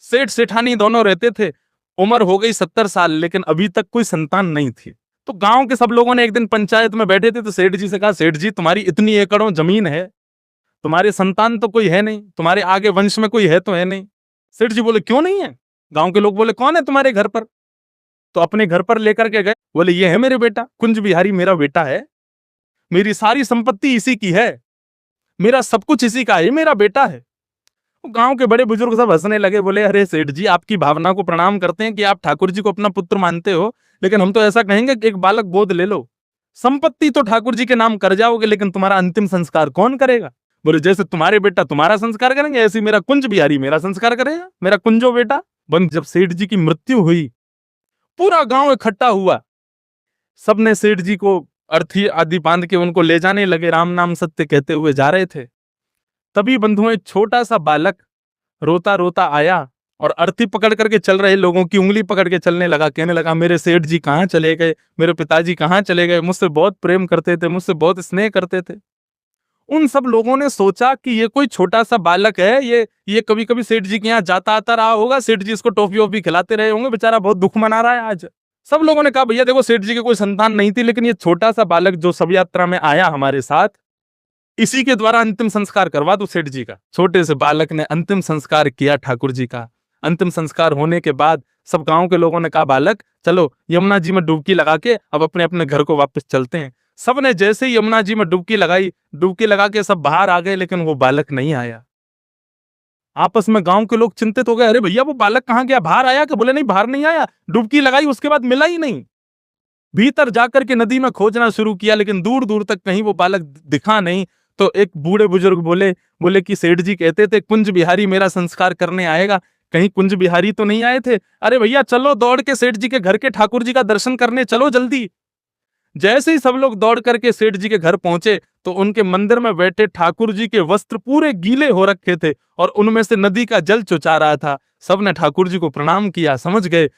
सेठ सेठानी दोनों रहते थे। उम्र हो गई 70 साल, लेकिन अभी तक कोई संतान नहीं थी। तो गांव के सब लोगों ने एक दिन पंचायत में बैठे थे, तो सेठ जी से कहा, सेठ जी तुम्हारी इतनी एकड़ों जमीन है, तुम्हारे संतान तो कोई है नहीं, तुम्हारे आगे वंश में कोई है तो है नहीं। सेठ जी बोले, क्यों नहीं है? गांव के लोग बोले, कौन है तुम्हारे घर पर? तो अपने घर पर लेकर के गए, बोले ये है मेरे बेटा कुंज बिहारी, मेरा बेटा है, मेरी सारी संपत्ति इसी की है, मेरा सब कुछ इसी का है, मेरा बेटा है। गांव के बड़े बुजुर्ग सब हंसने लगे, बोले अरे सेठ जी, आपकी भावना को प्रणाम करते हैं कि आप ठाकुर जी को अपना पुत्र मानते हो, लेकिन हम तो ऐसा कहेंगे कि एक बालक गोद ले लो। संपत्ति तो ठाकुर जी के नाम कर जाओगे, लेकिन तुम्हारा अंतिम संस्कार कौन करेगा? बोले जैसे तुम्हारे बेटा तुम्हारा संस्कार करेंगे, ऐसे मेरा कुंज बिहारी मेरा संस्कार करेगा, मेरा कुंजो बेटा। जब सेठ जी की मृत्यु हुई, पूरा गांव इकट्ठा हुआ, सबने सेठ जी को अर्थी आदि बांध के उनको ले जाने लगे, राम नाम सत्य कहते हुए जा रहे थे। तभी बंधुओं, एक छोटा सा बालक रोता रोता आया और अर्थी पकड़ करके चल रहे लोगों की उंगली पकड़ के चलने लगा, कहने लगा, मेरे सेठ जी कहाँ चले गए, मेरे पिताजी कहाँ चले गए, मुझसे बहुत प्रेम करते थे, मुझसे बहुत स्नेह करते थे। उन सब लोगों ने सोचा कि ये कोई छोटा सा बालक है, ये कभी कभी सेठ जी के यहाँ जाता आता रहा होगा, सेठ जी इसको टॉफी वॉफी खिलाते रहे होंगे, बेचारा बहुत दुख मना रहा है आज। सब लोगों ने कहा, भैया देखो, सेठ जी के कोई संतान नहीं थी, लेकिन ये छोटा सा बालक जो सब यात्रा में आया हमारे साथ, इसी के द्वारा अंतिम संस्कार करवा दो सेठ जी का। छोटे से बालक ने अंतिम संस्कार किया ठाकुर जी का। अंतिम संस्कार होने के बाद सब गांव के लोगों ने कहा, बालक चलो यमुना जी में डुबकी लगा के अब अपने अपने घर को वापस चलते हैं। सबने जैसे ही यमुना जी में डुबकी लगाई, डुबकी लगा के सब बाहर आ गए, लेकिन वो बालक नहीं आया। आपस में गांव के लोग चिंतित हो गए, अरे भैया वो बालक कहाँ गया, बाहर आया? कि बोले नहीं, बाहर नहीं आया, डुबकी लगाई उसके बाद मिला ही नहीं। भीतर जाकर के नदी में खोजना शुरू किया, लेकिन दूर दूर तक कहीं वो बालक दिखा नहीं। तो एक बूढ़े बुजुर्ग बोले कि सेठ जी कहते थे कुंज बिहारी मेरा संस्कार करने आएगा, कहीं कुंज बिहारी तो नहीं आए थे? अरे भैया चलो दौड़ के सेठ जी के घर के ठाकुर जी का दर्शन करने चलो जल्दी। जैसे ही सब लोग दौड़ करके सेठ जी के घर पहुंचे, तो उनके मंदिर में बैठे ठाकुर जी के वस्त्र पूरे गीले हो रखे थे और उनमें से नदी का जल चुचा रहा था। सबने ठाकुर जी को प्रणाम किया, समझ गए